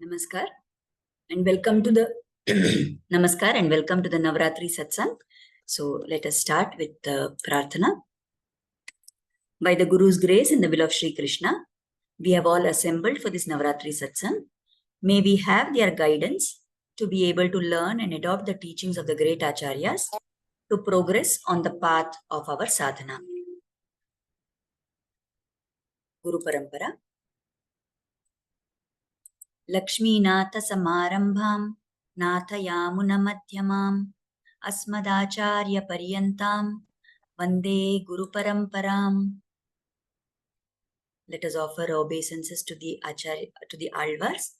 Namaskar and welcome to the Namaskar and welcome to the Navaratri Satsang. So let us start with the Prarthana. By the Guru's grace and the will of Sri Krishna, we have all assembled for this Navaratri Satsang. May we have their guidance to be able to learn and adopt the teachings of the great Acharyas to progress on the path of our sadhana. Guru Parampara. Lakshmīnātha Samārambhām Nāthayāmuna Madhyamām Asmadacharya Paryantam Vande Guru Paramparam. Let us offer obeisances to the Acharya, to the Alvars.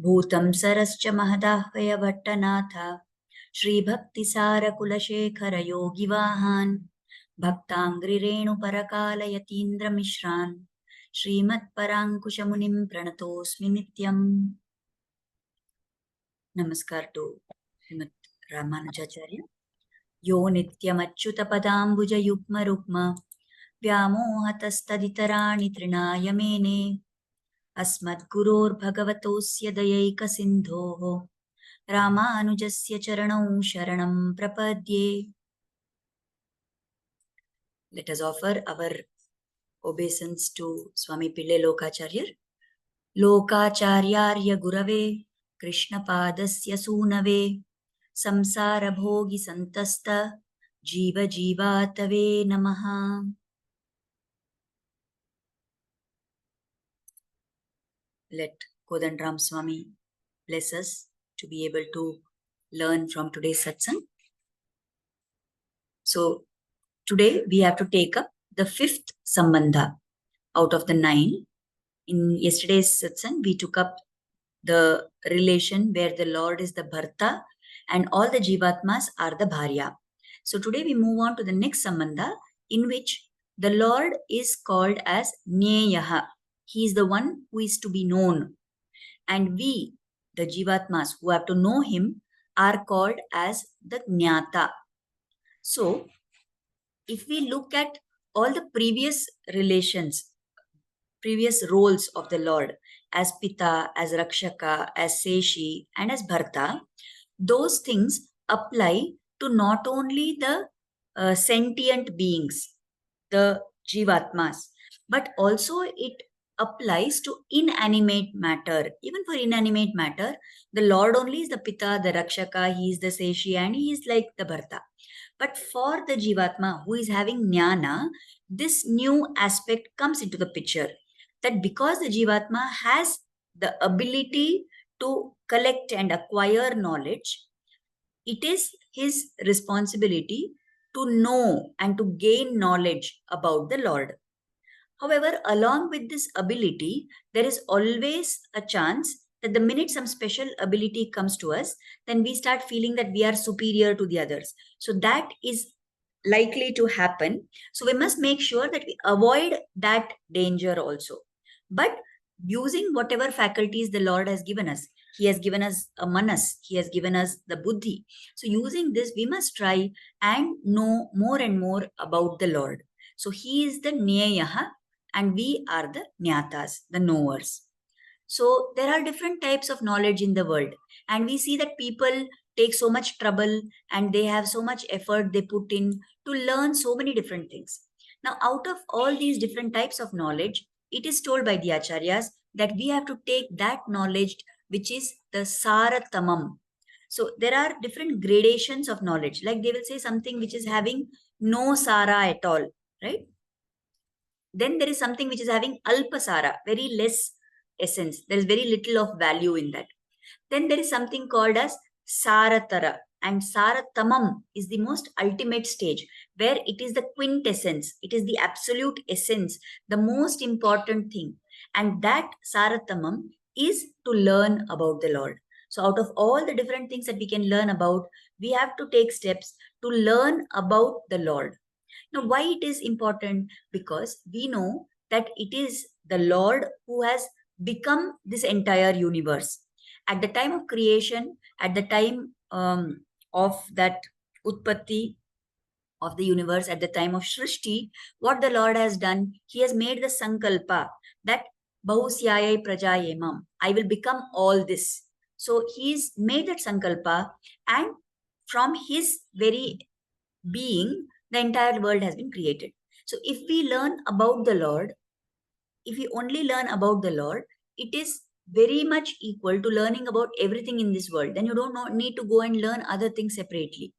Bhutam Sarascha Mahadahvaya Bhattanatha Shri Bhakti Sara Kulashekara Yogi Vahan Bhaktangri Renu Parakala Yatindra Mishran Srimat Parankushamunim Pranatosmi Nityam. Namaskar to Srimad Ramanujacharya. Yo Nityam Achyuta Padambuja Yukma Rukma Vyamohatastaditarani Trinaya Mene Asmad Guror Bhagavatosya Dayaika Sindhoho Ramanujasya Charanau Sharanam Prapadye. Let us offer our obeisance to Swami Pillai Lokacharya. Lokacharyarya Gurave Krishna Padasya Sunave Samsara Bhogi Santasta Jiva Jivatave Namaha. Let Kodandram Swami bless us to be able to learn from today's satsang. So today we have to take up the 5th Sambandha out of the 9. In yesterday's satsang, we took up the relation where the Lord is the Bharta and all the Jivatmas are the Bharya. So today we move on to the next Sambandha in which the Lord is called as Jneyaha. He is the one who is to be known. And we, the Jivatmas who have to know him, are called as the jnata. So if we look at all the previous relations, previous roles of the Lord as Pita, as Rakshaka, as Seshi, and as Bharta, those things apply to not only the sentient beings, the Jivatmas, but also it applies to inanimate matter. Even for inanimate matter, the Lord only is the Pita, the Rakshaka, he is the Seshi, and he is like the Bharta. But for the Jivatma who is having Jnana, this new aspect comes into the picture. That because the Jivatma has the ability to collect and acquire knowledge, it is his responsibility to know and to gain knowledge about the Lord. However, along with this ability, there is always a chance that the minute some special ability comes to us, then we start feeling that we are superior to the others. So that is likely to happen. So we must make sure that we avoid that danger also. But using whatever faculties the Lord has given us, he has given us a manas, he has given us the buddhi. So using this, we must try and know more and more about the Lord. So he is the Jneyaha and we are the Jnatas, the knowers. So there are different types of knowledge in the world. And we see that people take so much trouble and they have so much effort they put in to learn so many different things. Now, out of all these different types of knowledge, it is told by the Acharyas that we have to take that knowledge which is the Saratamam. So there are different gradations of knowledge. Like they will say something which is having no Sara at all, right? Then there is something which is having Alpasara, very less essence. There is very little of value in that. Then there is something called as Saratara. And Saratamam is the most ultimate stage where it is the quintessence. It is the absolute essence, the most important thing. And that Saratamam is to learn about the Lord. So out of all the different things that we can learn about, we have to take steps to learn about the Lord. Now, why it is important? Because we know that it is the Lord who has become this entire universe. At the time of creation, at the time of that Utpatti of the universe, at the time of Shrishti, what the Lord has done, he has made the Sankalpa that Bahusyayai prajayemam. I will become all this. So he's made that sankalpa, and from his very being, the entire world has been created. So if we learn about the Lord, if we only learn about the Lord, it is very much equal to learning about everything in this world. Then you don't need to go and learn other things separately.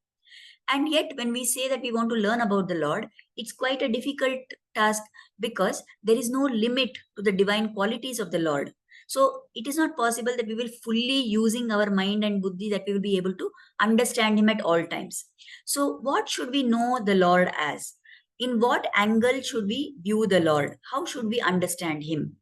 And yet, when we say that we want to learn about the Lord, it's quite a difficult task because there is no limit to the divine qualities of the Lord. So it is not possible that we will fully using our mind and buddhi that we will be able to understand him at all times. So what should we know the Lord as? In what angle should we view the Lord? How should we understand him?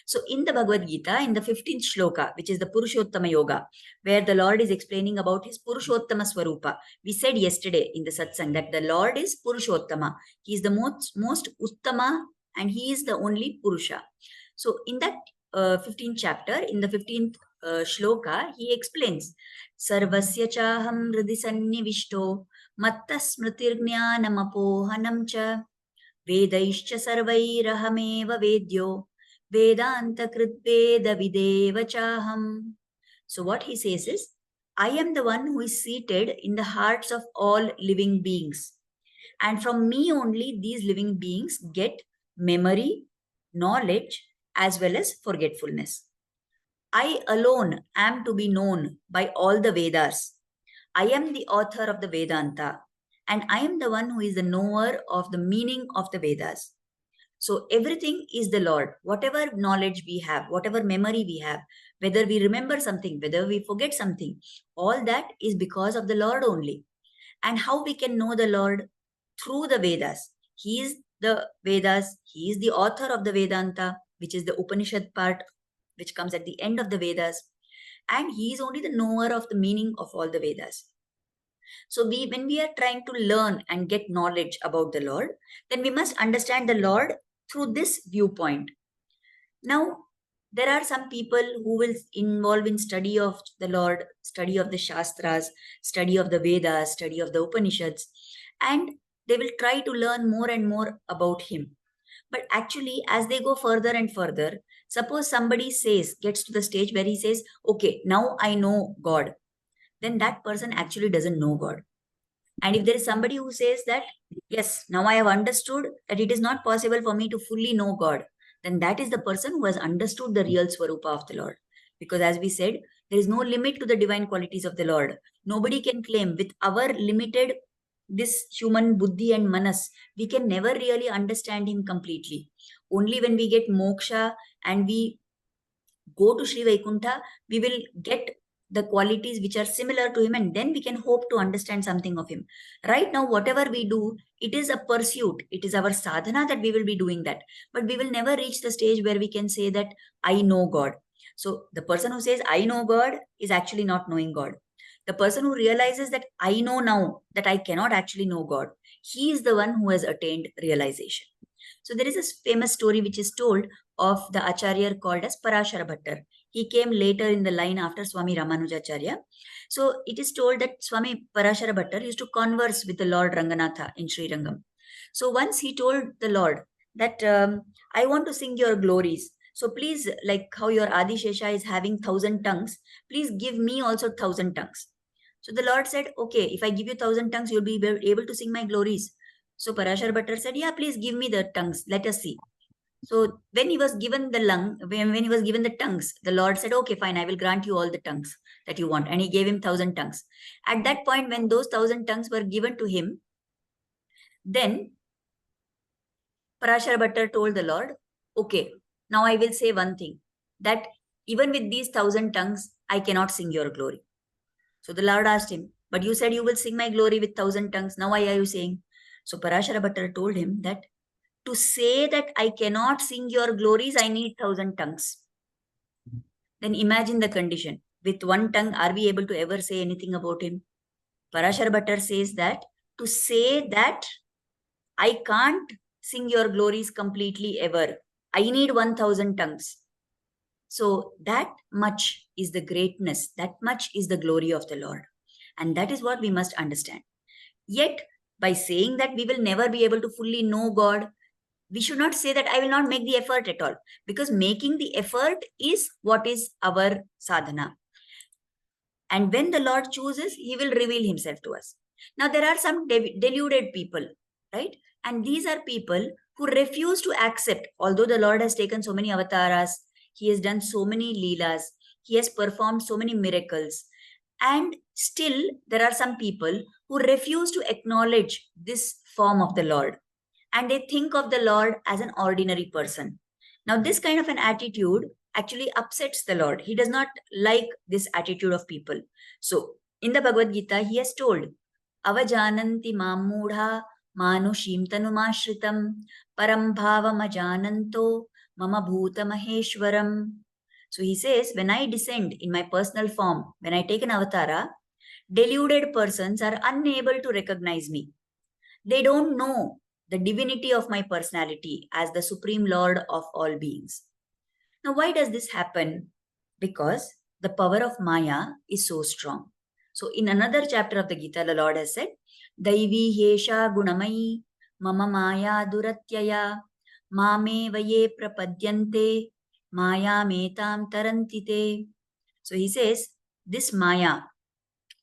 So in the Bhagavad Gita, in the 15th shloka, which is the Purushottama Yoga, where the Lord is explaining about his Purushottama Swarupa, we said yesterday in the satsang that the Lord is Purushottama. He is the most Uttama, and he is the only Purusha. So in that 15th chapter, in the 15th shloka, he explains, Sarvasya chaham hridhi sannivishto matta smritirjnanamapohanam cha vedaischa sarvairahameva vedyo vedanta kritveda videva chaham. So what he says is, I am the one who is seated in the hearts of all living beings. And from me only these living beings get memory, knowledge, as well as forgetfulness. I alone am to be known by all the Vedas. I am the author of the Vedanta, and I am the one who is the knower of the meaning of the Vedas. So everything is the Lord. Whatever knowledge we have, whatever memory we have, whether we remember something, whether we forget something, all that is because of the Lord only. And how we can know the Lord? Through the Vedas. He is the Vedas. He is the author of the Vedanta, which is the Upanishad part, which comes at the end of the Vedas. And he is only the knower of the meaning of all the Vedas. So when we are trying to learn and get knowledge about the Lord, then we must understand the Lord through this viewpoint. Now, there are some people who will involve in study of the Lord, study of the Shastras, study of the Vedas, study of the Upanishads, and they will try to learn more and more about him. But actually, as they go further and further, suppose somebody gets to the stage where he says, okay, now I know God, then that person actually doesn't know God. And if there is somebody who says that, yes, now I have understood that it is not possible for me to fully know God, then that is the person who has understood the real Swarupa of the Lord. Because as we said, there is no limit to the divine qualities of the Lord. Nobody can claim with our limited, this human buddhi and manas, we can never really understand him completely. Only when we get moksha and we go to Sri Vaikuntha, we will get the qualities which are similar to him, and then we can hope to understand something of him. Right now, whatever we do, it is a pursuit. It is our sadhana that we will be doing that. But we will never reach the stage where we can say that I know God. So the person who says I know God is actually not knowing God. The person who realizes that I know now that I cannot actually know God, he is the one who has attained realization. So there is this famous story which is told of the Acharya called as Parashara Bhattar. He came later in the line after Swami Ramanujacharya. So it is told that Swami Parashara Bhattar used to converse with the Lord Ranganatha in Sri Rangam. So once he told the Lord that I want to sing your glories. So please, like how your Adishesha is having 1,000 tongues, please give me also 1,000 tongues. So the Lord said, okay, if I give you 1,000 tongues, you'll be able to sing my glories. So Parashar Bhattar said, yeah, please give me the tongues. Let us see. So when he was given when he was given the tongues, the Lord said, okay, fine, I will grant you all the tongues that you want. And he gave him 1,000 tongues. At that point, when those 1,000 tongues were given to him, then Parashar Bhattar told the Lord, okay, now I will say one thing, that even with these 1,000 tongues, I cannot sing your glory. So the Lord asked him, but you said you will sing my glory with 1,000 tongues. Now why are you saying? So Parashara Bhattar told him that to say that I cannot sing your glories, I need 1,000 tongues. Then imagine the condition. With one tongue, are we able to ever say anything about him? Parashar Bhattar says that to say that I can't sing your glories completely ever, I need 1,000 tongues. So that much is the greatness, that much is the glory of the Lord. And that is what we must understand. Yet, by saying that we will never be able to fully know God, we should not say that I will not make the effort at all, because making the effort is what is our sadhana. And when the Lord chooses, he will reveal himself to us. Now, there are some deluded people, right? And these are people who refuse to accept, although the Lord has taken so many avatars, he has done so many leelas, he has performed so many miracles. And still, there are some people who refuse to acknowledge this form of the Lord. And they think of the Lord as an ordinary person. Now, this kind of an attitude actually upsets the Lord. He does not like this attitude of people. So, in the Bhagavad Gita, he has told, Avajananti mamudha manushim tanumashritam param bhavam ajananto mama bhuta maheshwaram. So he says, when I descend in my personal form, when I take an avatara, deluded persons are unable to recognize me. They don't know the divinity of my personality as the supreme Lord of all beings. Now, why does this happen? Because the power of Maya is so strong. So, in another chapter of the Gita, the Lord has said, Daivi Hesha Gunamai Mama Maya Duratyaya Mame Vaye Prapadyante Maya Metam Tarantite. So, he says, this Maya,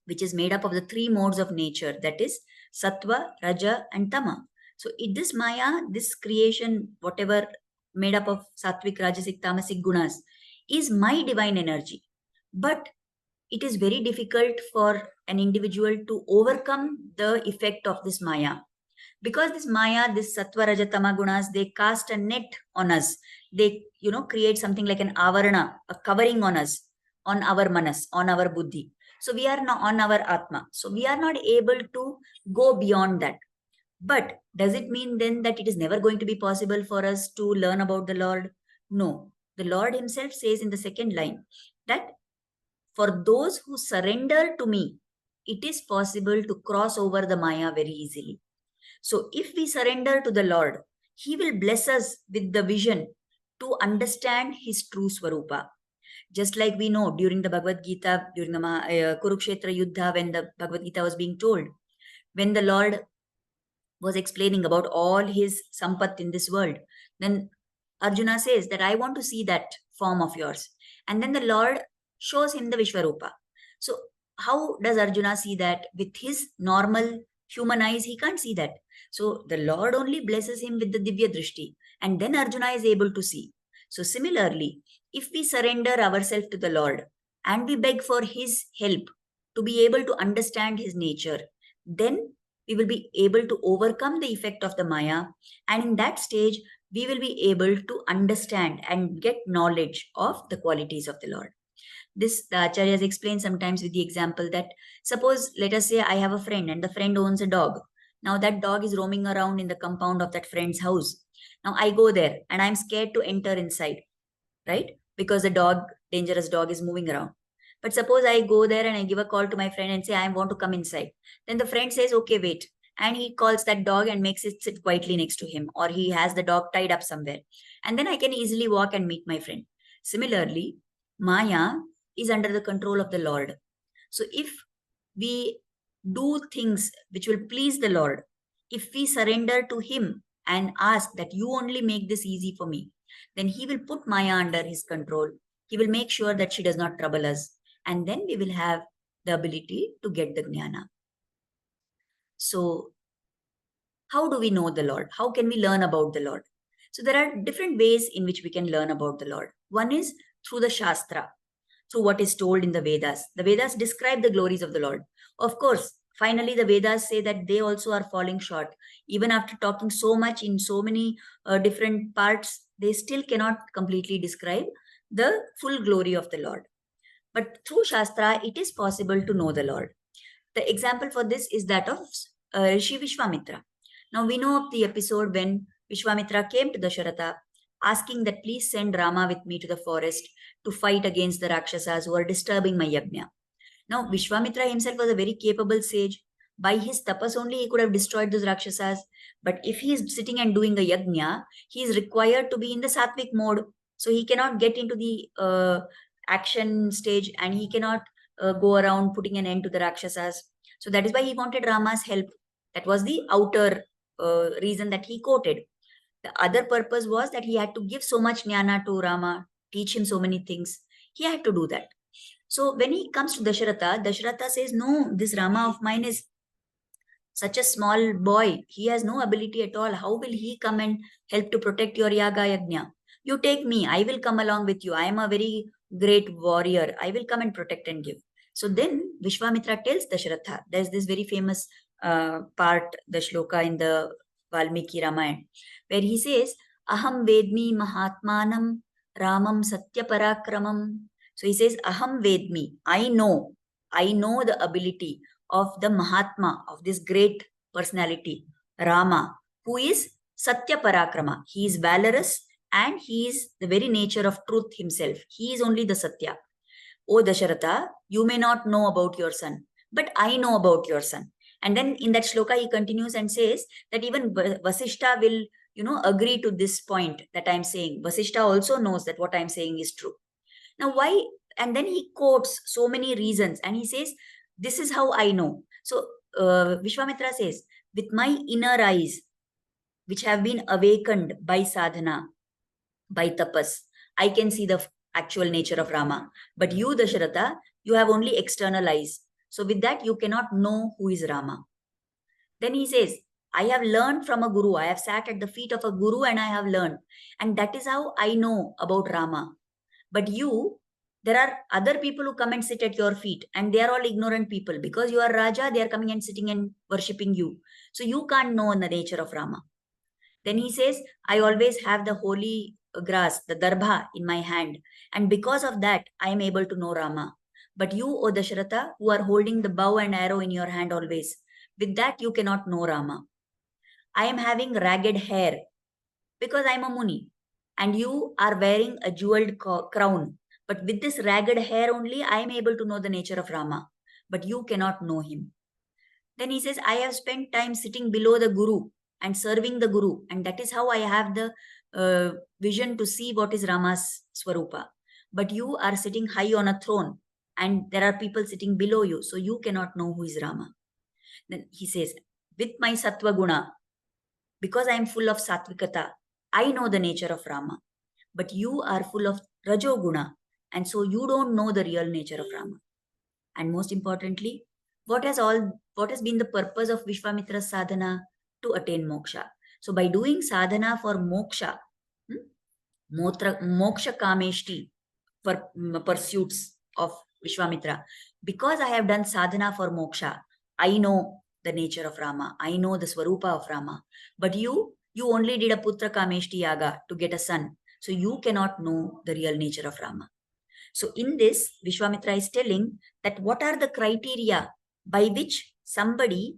which is made up of the three modes of nature, that is Sattva, Raja, and Tama. So, this Maya, this creation, whatever made up of Sattvic, Rajasic, Tamasic gunas, is my divine energy. But it is very difficult for an individual to overcome the effect of this Maya. Because this Maya, this Sattva, Raja, Tama gunas, they cast a net on us. They, create something like an avarana, a covering on us, on our manas, on our buddhi. So we are not on our Atma. So we are not able to go beyond that. But does it mean then that it is never going to be possible for us to learn about the Lord? No. The Lord himself says in the second line that for those who surrender to me, it is possible to cross over the Maya very easily. So if we surrender to the Lord, he will bless us with the vision to understand his true Swarupa. Just like we know during the Bhagavad Gita, during the Kurukshetra Yuddha, when the Bhagavad Gita was being told, when the Lord was explaining about all his sampat in this world, then Arjuna says that I want to see that form of yours. And then the Lord shows him the Vishwarupa. So how does Arjuna see that? With his normal human eyes, he can't see that. So the Lord only blesses him with the Divya Drishti. And then Arjuna is able to see. So similarly, if we surrender ourselves to the Lord and we beg for his help to be able to understand his nature, then we will be able to overcome the effect of the Maya. And in that stage, we will be able to understand and get knowledge of the qualities of the Lord. This, the Acharyas explain sometimes with the example that, suppose, let us say I have a friend and the friend owns a dog. Now that dog is roaming around in the compound of that friend's house. Now I go there and I'm scared to enter inside, right? Because the dangerous dog is moving around. But suppose I go there and I give a call to my friend and say, I want to come inside. Then the friend says, okay, wait. And he calls that dog and makes it sit quietly next to him, or he has the dog tied up somewhere. And then I can easily walk and meet my friend. Similarly, Maya is under the control of the Lord. So if we do things which will please the Lord, if we surrender to him and ask that you only make this easy for me, then he will put Maya under his control. He will make sure that she does not trouble us. And then we will have the ability to get the jnana. So how do we know the Lord? How can we learn about the Lord? So there are different ways in which we can learn about the Lord. One is through the Shastra, through what is told in the Vedas. The Vedas describe the glories of the Lord. Of course, finally, the Vedas say that they also are falling short. Even after talking so much in so many different parts, they still cannot completely describe the full glory of the Lord. But through Shastra, it is possible to know the Lord. The example for this is that of Rishi Vishwamitra. Now, we know of the episode when Vishwamitra came to Dasharatha asking that please send Rama with me to the forest to fight against the Rakshasas who are disturbing my yajna. Now, Vishwamitra himself was a very capable sage. By his tapas only, he could have destroyed those Rakshasas. But if he is sitting and doing a yajna, he is required to be in the sattvic mode. So he cannot get into the action stage and he cannot go around putting an end to the Rakshasas. So that is why he wanted Rama's help. That was the outer reason that he quoted. The other purpose was that he had to give so much jnana to Rama, teach him so many things. He had to do that. So when he comes to Dasharatha, Dasharatha says, no, this Rama of mine is such a small boy. He has no ability at all. How will he come and help to protect your yaga yajna? You take me. I will come along with you. I am a very great warrior. I will come and protect and give. So then Vishwamitra tells Dasharatha. There's this very famous part, the shloka in the Valmiki Ramayana, where he says, Aham Vedmi Mahatmanam Ramam Satya Parakramam. So he says, Aham Vedmi. I know the ability of the Mahatma, of this great personality, Rama, who is Satya Parakrama. He is valorous and he is the very nature of truth himself. He is only the Satya. O Dasharatha, you may not know about your son, but I know about your son. And then in that shloka, he continues and says that even Vasishta will, agree to this point that I'm saying. Vasishta also knows that what I'm saying is true. Now, why? And then he quotes so many reasons and he says, this is how I know. So Vishwamitra says, with my inner eyes, which have been awakened by sadhana, by tapas, I can see the actual nature of Rama. But you, Dasharatha, you have only external eyes. So with that, you cannot know who is Rama. Then he says, I have learned from a guru. I have sat at the feet of a guru and I have learned. And that is how I know about Rama. But you, there are other people who come and sit at your feet and they are all ignorant people. Because you are Raja, they are coming and sitting and worshipping you. So you can't know the nature of Rama. Then he says, I always have the holy grass, the darbha in my hand. And because of that, I am able to know Rama. But you, O Dasharatha, who are holding the bow and arrow in your hand always, with that you cannot know Rama. I am having ragged hair because I am a Muni. And you are wearing a jeweled crown. But with this ragged hair only, I am able to know the nature of Rama. But you cannot know him. Then he says, I have spent time sitting below the Guru and serving the Guru. And that is how I have the vision to see what is Rama's Swarupa. But you are sitting high on a throne and there are people sitting below you. So you cannot know who is Rama. Then he says, with my Sattva Guna, because I am full of Sattvikata, I know the nature of Rama. But you are full of Rajoguna. And so you don't know the real nature of Rama. And most importantly, what has been the purpose of Vishwamitra's sadhana? To attain moksha. So by doing sadhana for moksha, moksha kameshti, for pursuits of Vishwamitra, because I have done sadhana for moksha, I know the nature of Rama. I know the Swarupa of Rama. But you only did a putra kameshti yaga to get a son. So you cannot know the real nature of Rama. So in this, Vishwamitra is telling that what are the criteria by which somebody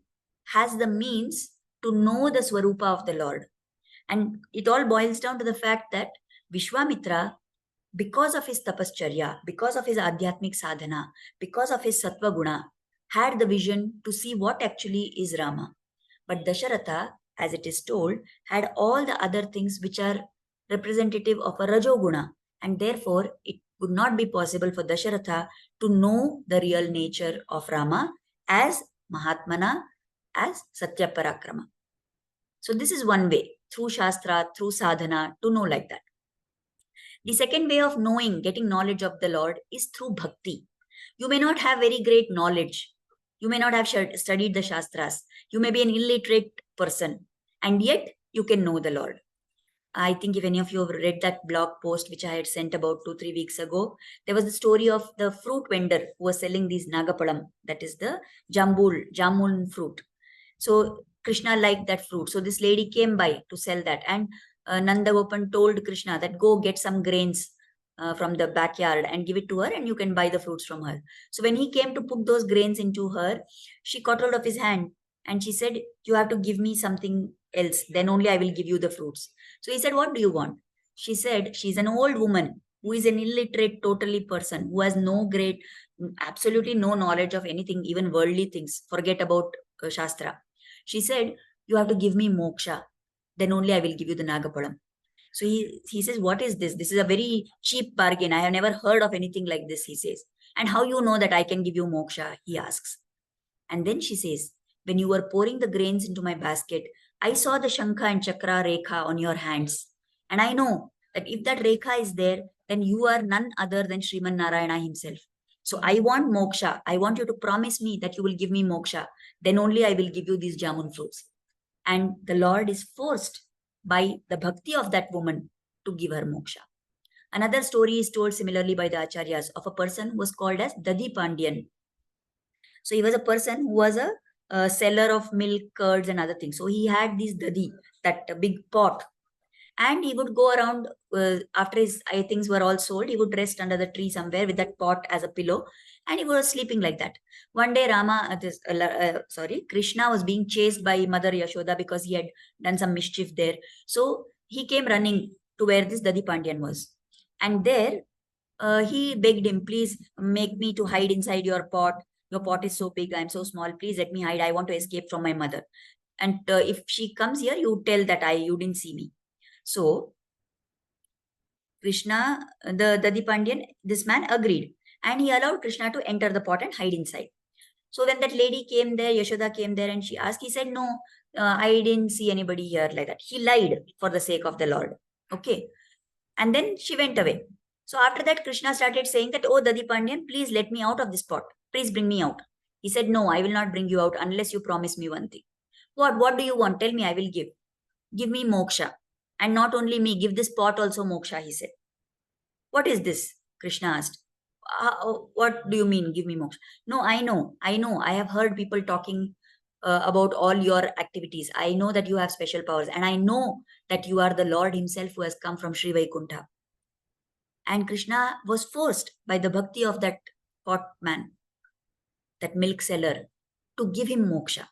has the means to know the Swarupa of the Lord. And it all boils down to the fact that Vishwamitra, because of his tapascharya, because of his adhyatmic sadhana, because of his sattva guna, had the vision to see what actually is Rama. But Dasharatha, as it is told, had all the other things which are representative of a rajoguna. And therefore, it would not be possible for Dasharatha to know the real nature of Rama as Mahatmana, as Satya Parakrama. So this is one way, through Shastra, through sadhana, to know like that. The second way of knowing, getting knowledge of the Lord is through bhakti. You may not have very great knowledge. You may not have studied the Shastras. You may be an illiterate person. And yet, you can know the Lord. I think if any of you have read that blog post which I had sent about 2-3 weeks ago, there was the story of the fruit vendor who was selling these nagapalam, that is the jamun fruit. So Krishna liked that fruit. So this lady came by to sell that. And Nanda Gopan told Krishna that go get some grains from the backyard and give it to her and you can buy the fruits from her. So when he came to put those grains into her, she caught hold of his hand and she said, you have to give me something else. Then only I will give you the fruits. So he said, what do you want? She said, she's an old woman who is an illiterate, totally person who has absolutely no knowledge of anything, even worldly things. Forget about Shastra. She said, you have to give me moksha. Then only I will give you the nagapalam. So he says, what is this? This is a very cheap bargain. I have never heard of anything like this, he says. And how you know that I can give you moksha? He asks. And then she says, when you were pouring the grains into my basket, I saw the Shankha and Chakra Rekha on your hands. And I know that if that Rekha is there, then you are none other than Sriman Narayana himself. So I want moksha. I want you to promise me that you will give me moksha. Then only I will give you these jamun fruits. And the Lord is forced by the bhakti of that woman to give her moksha. Another story is told similarly by the acharyas of a person who was called as Dadi Pandyan. So he was a person who was a seller of milk, curds, and other things. So he had this dadi, that big pot, and he would go around after his things were all sold. He would rest under the tree somewhere with that pot as a pillow, and he was sleeping like that. One day, Krishna was being chased by Mother Yashoda because he had done some mischief there. So he came running to where this Dadi Pandyan was, and there he begged him, please make me to hide inside your pot. Your pot is so big, I'm so small. Please let me hide. I want to escape from my mother. And if she comes here, you tell that you didn't see me. So Krishna, the Dadi Pandyan, this man agreed. And he allowed Krishna to enter the pot and hide inside. So when that lady came there, Yashoda came there and she asked, he said, no, I didn't see anybody here like that. He lied for the sake of the Lord. Okay. And then she went away. So after that, Krishna started saying that, oh, Dadi Pandyan, please let me out of this pot. Please bring me out. He said, no, I will not bring you out unless you promise me one thing. What do you want? Tell me, I will give. Give me moksha. And not only me, give this pot also moksha, he said. What is this? Krishna asked. What do you mean, give me moksha? No, I know. I have heard people talking about all your activities. I know that you have special powers. And I know that you are the Lord himself who has come from Sri Vaikuntha. And Krishna was forced by the bhakti of that pot man, that milk seller, to give him moksha.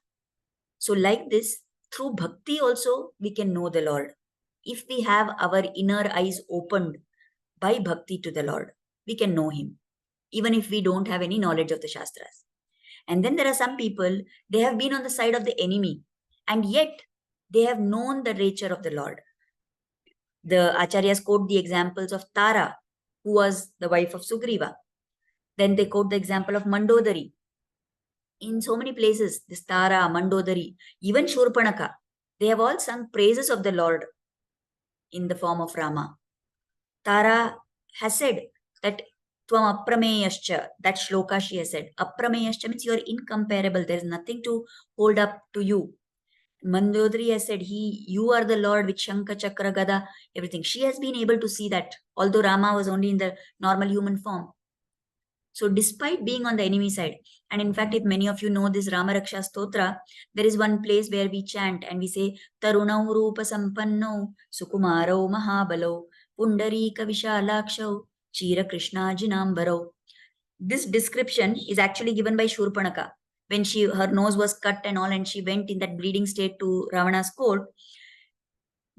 So like this, through bhakti also, we can know the Lord. If we have our inner eyes opened by bhakti to the Lord, we can know him, even if we don't have any knowledge of the Shastras. And then there are some people, they have been on the side of the enemy, and yet they have known the nature of the Lord. The Acharyas quote the examples of Tara, who was the wife of Sugriva. Then they quote the example of Mandodari. In so many places, this Tara, Mandodari, even Shurpanaka, they have all sung praises of the Lord in the form of Rama. Tara has said that Tvam Aprameyascha, that shloka she has said. Aprameyascha means you are incomparable. There is nothing to hold up to you. Mandodari has said, you are the Lord with Shankha, Chakra, Gada, everything. She has been able to see that, although Rama was only in the normal human form. So despite being on the enemy side, and in fact, if many of you know this Rama Raksha Stotra, there is one place where we chant and we say, Tarunau Rupa Sampanno, Sukumaro Mahabalo, Pundarika Vishalakshau, Chira Krishna Jinambaro. This description is actually given by Shurpanaka. When her nose was cut and all, and she went in that bleeding state to Ravana's court,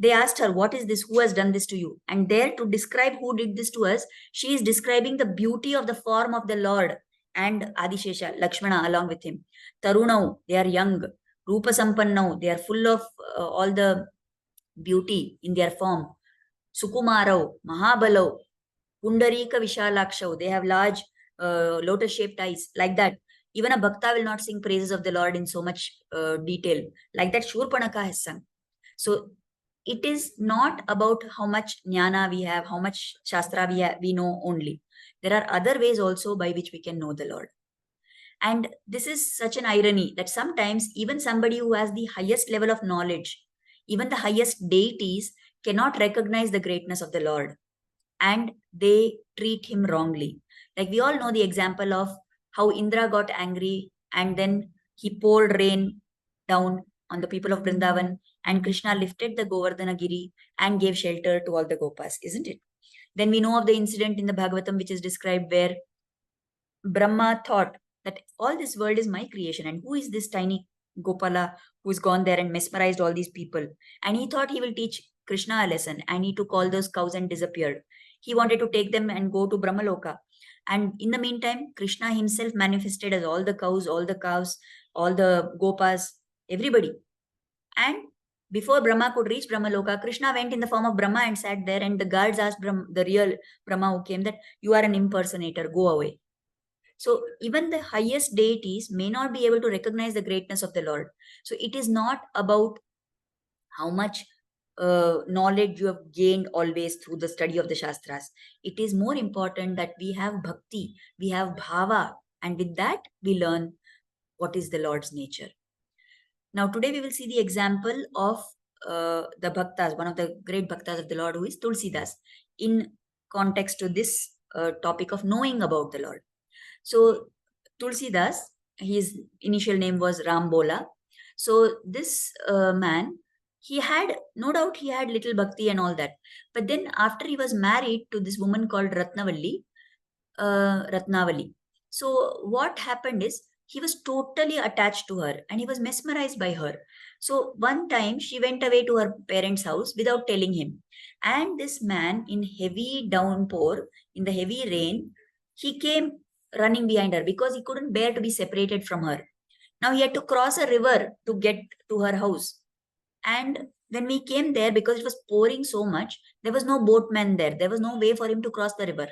they asked her, what is this? Who has done this to you? And there, to describe who did this to us, she is describing the beauty of the form of the Lord and Adishesha, Lakshmana along with him. Tarunau, they are young. Rupa Sampannau, they are full of all the beauty in their form. Sukumarau, Mahabalau, Pundarika Vishalakshau, they have large lotus-shaped eyes, like that. Even a bhakta will not sing praises of the Lord in so much detail, like that Shurpanaka has sung. So it is not about how much jnana we have, how much shastra we know only. There are other ways also by which we can know the Lord. And this is such an irony that sometimes even somebody who has the highest level of knowledge, even the highest deities, cannot recognize the greatness of the Lord, and they treat him wrongly. Like we all know the example of how Indra got angry and then he poured rain down on the people of Vrindavan, and Krishna lifted the Govardhana Giri and gave shelter to all the Gopas, isn't it? Then we know of the incident in the Bhagavatam which is described where Brahma thought that all this world is my creation, and who is this tiny Gopala who's gone there and mesmerized all these people? And he thought he will teach Krishna a lesson, and he took all those cows and disappeared. He wanted to take them and go to Brahmaloka. And in the meantime, Krishna himself manifested as all the cows, all the calves, all the Gopas, everybody. And before Brahma could reach Brahmaloka, Krishna went in the form of Brahma and sat there, and the guards asked the real Brahma who came that, you are an impersonator, go away. So even the highest deities may not be able to recognize the greatness of the Lord. So it is not about how much knowledge you have gained always through the study of the Shastras. It is more important that we have bhakti, we have bhava, and with that we learn what is the Lord's nature. Now, today we will see the example of the bhaktas, one of the great bhaktas of the Lord, who is Tulsidas, in context to this topic of knowing about the Lord. So, Tulsidas, his initial name was Rambola. So, this man, he had, no doubt, he had little bhakti and all that. But then, after he was married to this woman called Ratnavali. So what happened is he was totally attached to her and he was mesmerized by her. So one time she went away to her parents' house without telling him. And this man, in heavy downpour, in the heavy rain, he came running behind her because he couldn't bear to be separated from her. Now he had to cross a river to get to her house. And when we came there, because it was pouring so much, there was no boatman there. There was no way for him to cross the river.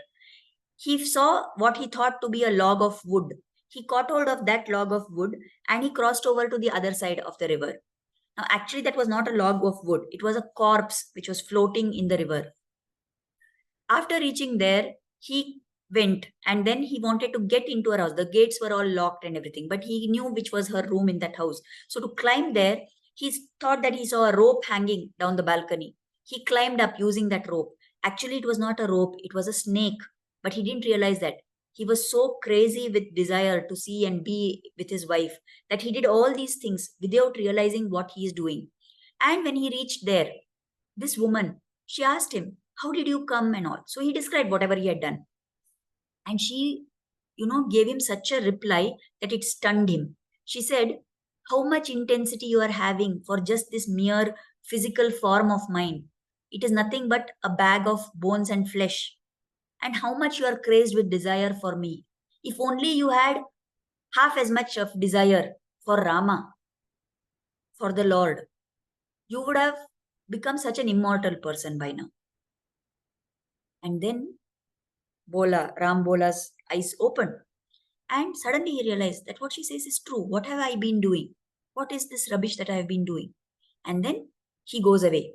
He saw what he thought to be a log of wood. He caught hold of that log of wood and he crossed over to the other side of the river. Now, actually, that was not a log of wood, it was a corpse which was floating in the river. After reaching there, he went and then he wanted to get into her house. The gates were all locked and everything, but he knew which was her room in that house. So, to climb there, he thought that he saw a rope hanging down the balcony. He climbed up using that rope. Actually, it was not a rope, it was a snake. But he didn't realize that. He was so crazy with desire to see and be with his wife that he did all these things without realizing what he is doing. And when he reached there, this woman, she asked him, "How did you come?" and all. So he described whatever he had done. And she, gave him such a reply that it stunned him. She said, "How much intensity you are having for just this mere physical form of mine. It is nothing but a bag of bones and flesh. And how much you are crazed with desire for me. If only you had half as much of desire for Rama, for the Lord, you would have become such an immortal person by now." And then Ram Bola's eyes opened. And suddenly he realized that what she says is true. What have I been doing? What is this rubbish that I have been doing? And then he goes away.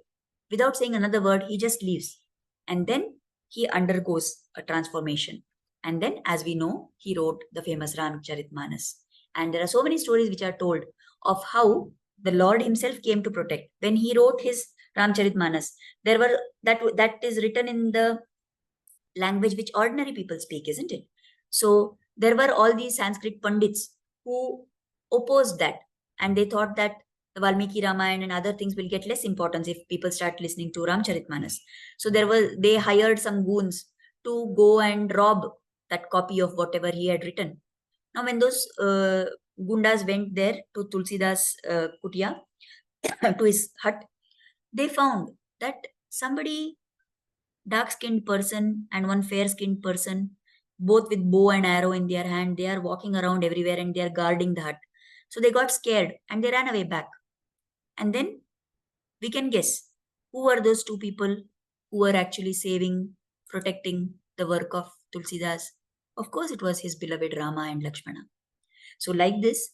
Without saying another word, he just leaves. And then he undergoes a transformation. And then, as we know, he wrote the famous Ramcharitmanas. And there are so many stories which are told of how the Lord himself came to protect. When he wrote his Ramcharitmanas, there were that is written in the language which ordinary people speak, isn't it? So there were all these Sanskrit Pandits who opposed that, and they thought that the Valmiki Ramayana and other things will get less importance if people start listening to Ramcharitmanas. So they hired some goons to go and rob that copy of whatever he had written. Now, when those gundas went there to Tulsidas Kutia, to his hut, they found that somebody, dark-skinned person and one fair-skinned person, both with bow and arrow in their hand, they are walking around everywhere and they are guarding the hut. So they got scared and they ran away back. And then we can guess who were those two people who were actually saving, protecting the work of Tulsidas. Of course, it was his beloved Rama and Lakshmana. So like this,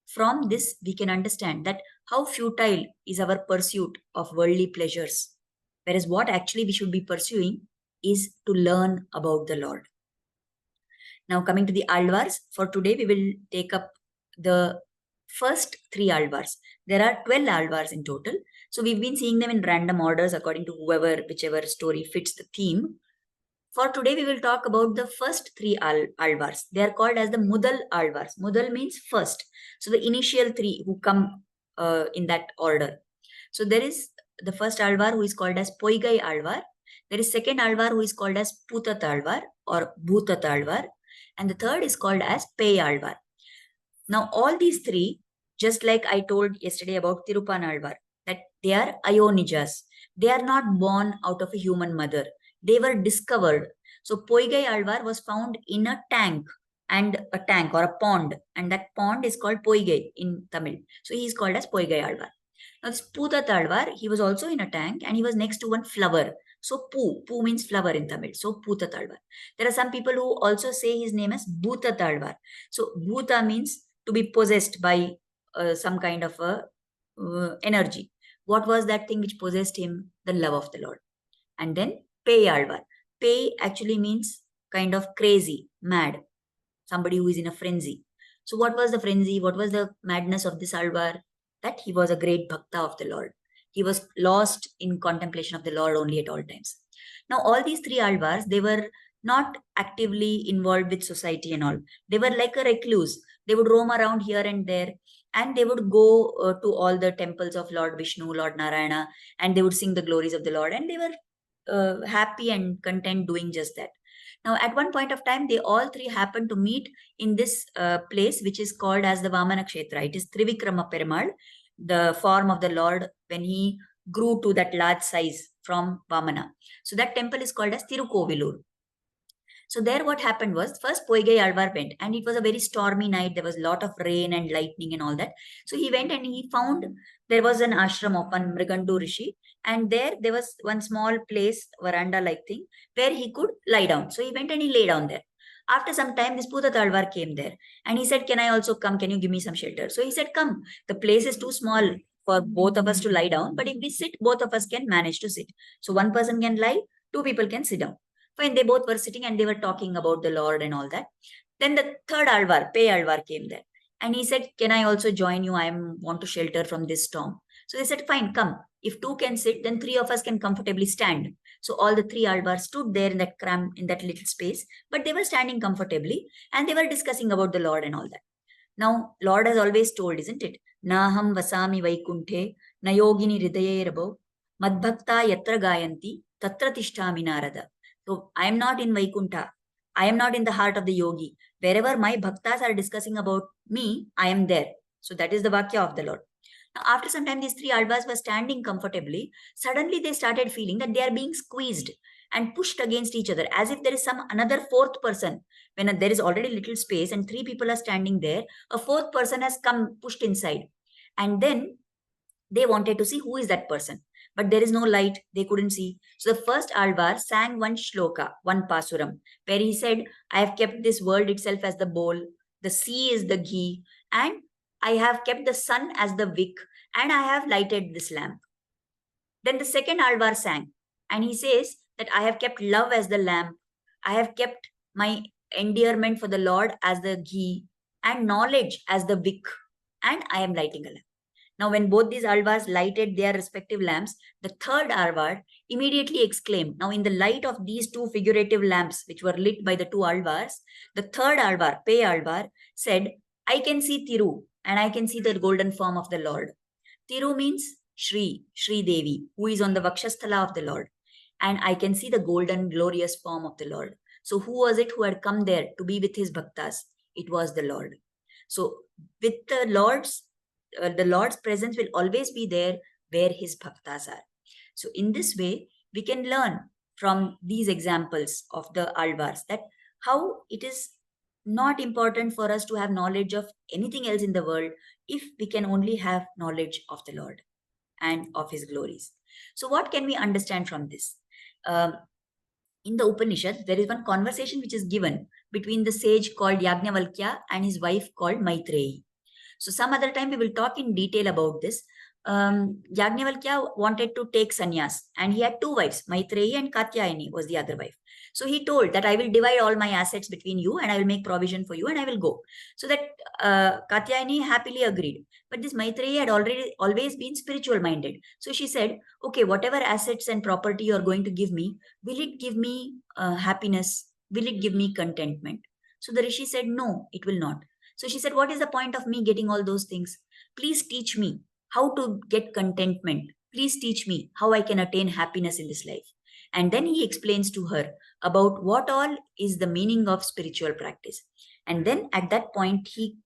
from this we can understand that how futile is our pursuit of worldly pleasures. Whereas what actually we should be pursuing is to learn about the Lord. Now, coming to the Alvars, for today we will take up the first three Alvars. There are 12 Alvars in total. So we've been seeing them in random orders according to whichever story fits the theme. For today, we will talk about the first three Alvars. They are called as the Mudal Alvars. Mudal means first. So the initial three who come in that order. So there is the first Alvar who is called as Poigai Alvar. There is second Alvar who is called as Putat Alvar or Bhutat Alvar. And the third is called as Pei Alvar. Now all these three, just like I told yesterday about Tirupan Alvar, that they are Ayonijas. They are not born out of a human mother. They were discovered. So Poigai Alvar was found in a tank or a pond, and that pond is called Poigai in Tamil. So he is called as Poigai Alvar. Now this Putat Alvar, he was also in a tank and he was next to one flower. So Pu means flower in Tamil. So Putat Alvar. There are some people who also say his name as Bhutat Alvar. So Bhuta means to be possessed by some kind of a energy. What was that thing which possessed him? The love of the Lord. And then Peyalvar. Pey actually means kind of crazy, mad, somebody who is in a frenzy. So what was the frenzy? What was the madness of this Alvar? That he was a great bhakta of the Lord. He was lost in contemplation of the Lord only at all times. Now, all these three Alvars, they were not actively involved with society and all. They were like a recluse. They would roam around here and there, and they would go to all the temples of Lord Vishnu, Lord Narayana, and they would sing the glories of the Lord, and they were happy and content doing just that. Now, at one point of time, they all three happened to meet in this place, which is called as the Vamana Kshetra. It is Trivikrama Perumal, the form of the Lord when he grew to that large size from Vamana. So that temple is called as Tirukovilur. So there what happened was, first Poigai Alvar went, and it was a very stormy night. There was a lot of rain and lightning and all that. So he went and he found there was an ashram of one Mrigandu Rishi, and there was one small place, veranda-like thing, where he could lie down. So he went and he lay down there. After some time, this Puta Talvar came there, and he said, "Can I also come? Can you give me some shelter?" So he said, "Come. The place is too small for both of us to lie down, but if we sit, both of us can manage to sit. So one person can lie, two people can sit down." Fine, they both were sitting and they were talking about the Lord and all that. Then the third Alvar, Pei Alvar, came there. And he said, "Can I also join you? I want to shelter from this storm." So they said, "Fine, come. If two can sit, then three of us can comfortably stand." So all the three Alvars stood there in that little space, but they were standing comfortably and they were discussing about the Lord and all that. Now, Lord has always told, isn't it? Naham vasami vaikunthe, na yogini hridaye rabo, madbhakta yatra gayanti, tatra tishtami narada. So I am not in Vaikuntha. I am not in the heart of the yogi. Wherever my bhaktas are discussing about me, I am there. So that is the Vakya of the Lord. Now, after some time, these three Alvas were standing comfortably. Suddenly, they started feeling that they are being squeezed and pushed against each other, as if there is some another fourth person. When there is already little space and three people are standing there, a fourth person has come pushed inside. And then they wanted to see who is that person. But there is no light, they couldn't see. So the first Alvar sang one shloka, one pasuram, where he said, "I have kept this world itself as the bowl, the sea is the ghee, and I have kept the sun as the wick, and I have lighted this lamp." Then the second Alvar sang, and he says that I have kept love as the lamp, I have kept my endearment for the Lord as the ghee, and knowledge as the wick, and I am lighting a lamp. Now, when both these Alvars lighted their respective lamps, the third Alvar immediately exclaimed. Now, in the light of these two figurative lamps, which were lit by the two Alvars, the third Alvar, Pei Alvar, said, "I can see Tiru, and I can see the golden form of the Lord." Tiru means Shri Devi, who is on the Vakshasthala of the Lord. And I can see the golden, glorious form of the Lord. So, who was it who had come there to be with his bhaktas? It was the Lord. So, with the Lord's presence will always be there where his bhaktas are. So in this way, we can learn from these examples of the Alvars that how it is not important for us to have knowledge of anything else in the world if we can only have knowledge of the Lord and of his glories. So what can we understand from this? In the Upanishad, there is one conversation which is given between the sage called Yajnavalkya and his wife called Maitreyi. So some other time we will talk in detail about this. Yajnavalkya wanted to take sannyas and he had two wives, Maitreyi and Katyayani was the other wife. So he told that I will divide all my assets between you and I will make provision for you and I will go. So that Katyayani happily agreed. But this Maitreyi had always been spiritual minded. So she said, "Okay, whatever assets and property you are going to give me, will it give me happiness? Will it give me contentment?" So the Rishi said, "No, it will not." So she said, "What is the point of me getting all those things? Please teach me how to get contentment. Please teach me how I can attain happiness in this life." And then he explains to her about what all is the meaning of spiritual practice. And then at that point, he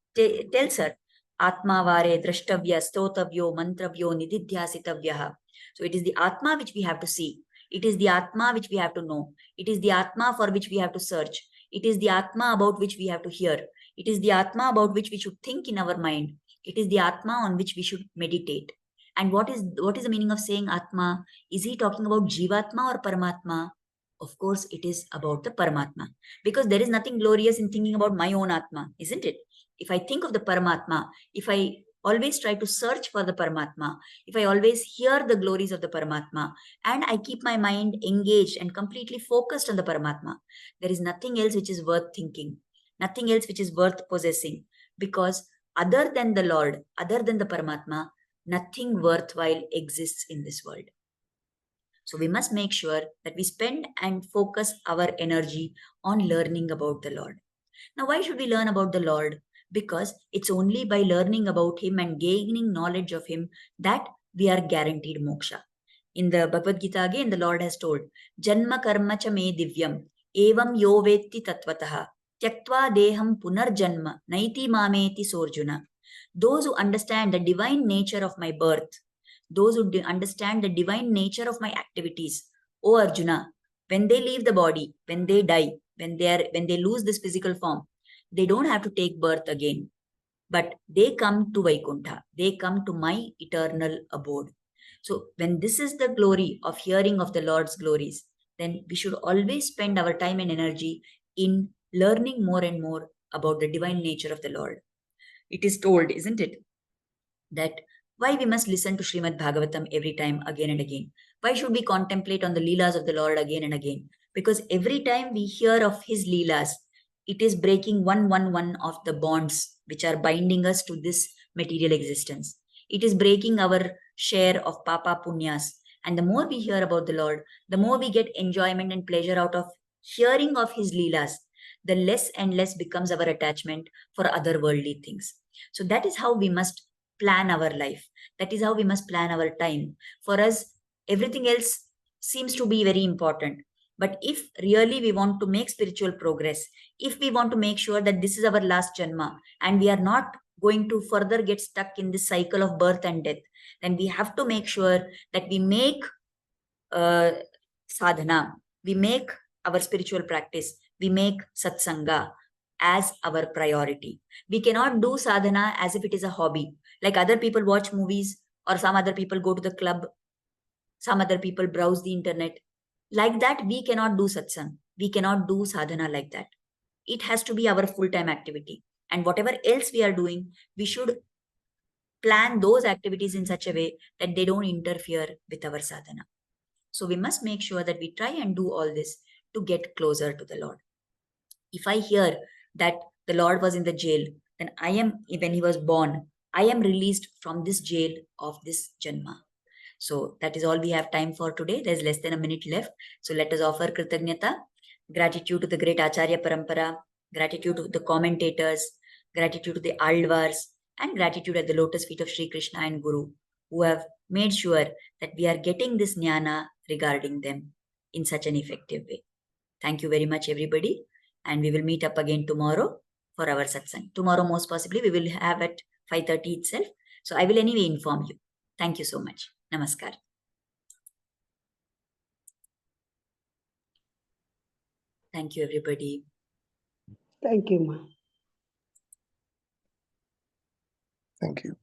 tells her, "Atma vare drashtavya stotavyo mantravyo nididhyasitavyaha." So it is the Atma which we have to see. It is the Atma which we have to know. It is the Atma for which we have to search. It is the Atma about which we have to hear. It is the Atma about which we should think in our mind. It is the Atma on which we should meditate. And what is the meaning of saying Atma? Is he talking about Jeevatma or Paramatma? Of course, it is about the Paramatma. Because there is nothing glorious in thinking about my own Atma, isn't it? If I think of the Paramatma, if I always try to search for the Paramatma, if I always hear the glories of the Paramatma, and I keep my mind engaged and completely focused on the Paramatma, there is nothing else which is worth thinking, nothing else which is worth possessing, because other than the Lord, other than the Paramatma, nothing worthwhile exists in this world. So we must make sure that we spend and focus our energy on learning about the Lord. Now, why should we learn about the Lord? Because it's only by learning about Him and gaining knowledge of Him that we are guaranteed moksha. In the Bhagavad Gita again, the Lord has told, Janma karma cha me divyam, evam yo vetti tatvataha, tyaktva deham punarjanma, naiti mameti sorjuna. Those who understand the divine nature of my birth, those who understand the divine nature of my activities, O Arjuna, when they leave the body, when they die, when they lose this physical form, they don't have to take birth again, but they come to Vaikuntha. They come to my eternal abode. So when this is the glory of hearing of the Lord's glories, then we should always spend our time and energy in learning more and more about the divine nature of the Lord. It is told, isn't it, that why we must listen to Srimad Bhagavatam every time again and again. Why should we contemplate on the Leelas of the Lord again and again? Because every time we hear of His Leelas, it is breaking one of the bonds which are binding us to this material existence. It is breaking our share of Papa Punyas. And the more we hear about the Lord, the more we get enjoyment and pleasure out of hearing of His Leelas, the less and less becomes our attachment for other worldly things. So that is how we must plan our life. That is how we must plan our time. For us, everything else seems to be very important. But if really we want to make spiritual progress, if we want to make sure that this is our last janma and we are not going to further get stuck in this cycle of birth and death, then we have to make sure that we make sadhana, we make our spiritual practice, we make satsanga as our priority. We cannot do sadhana as if it is a hobby. Like other people watch movies, or some other people go to the club, some other people browse the internet. Like that, we cannot do satsang. We cannot do sadhana like that. It has to be our full-time activity. And whatever else we are doing, we should plan those activities in such a way that they don't interfere with our sadhana. So we must make sure that we try and do all this to get closer to the Lord. If I hear that the Lord was in the jail, then when He was born, I am released from this jail of this Janma. So that is all we have time for today. There's less than a minute left. So let us offer Kritagnyata, gratitude to the great Acharya Parampara, gratitude to the commentators, gratitude to the Aldvars, and gratitude at the lotus feet of Sri Krishna and Guru, who have made sure that we are getting this jnana regarding them in such an effective way. Thank you very much, everybody. And we will meet up again tomorrow for our satsang. Tomorrow, most possibly, we will have at 5:30 itself. So I will anyway inform you. Thank you so much. Namaskar. Thank you, everybody. Thank you, Ma. Thank you.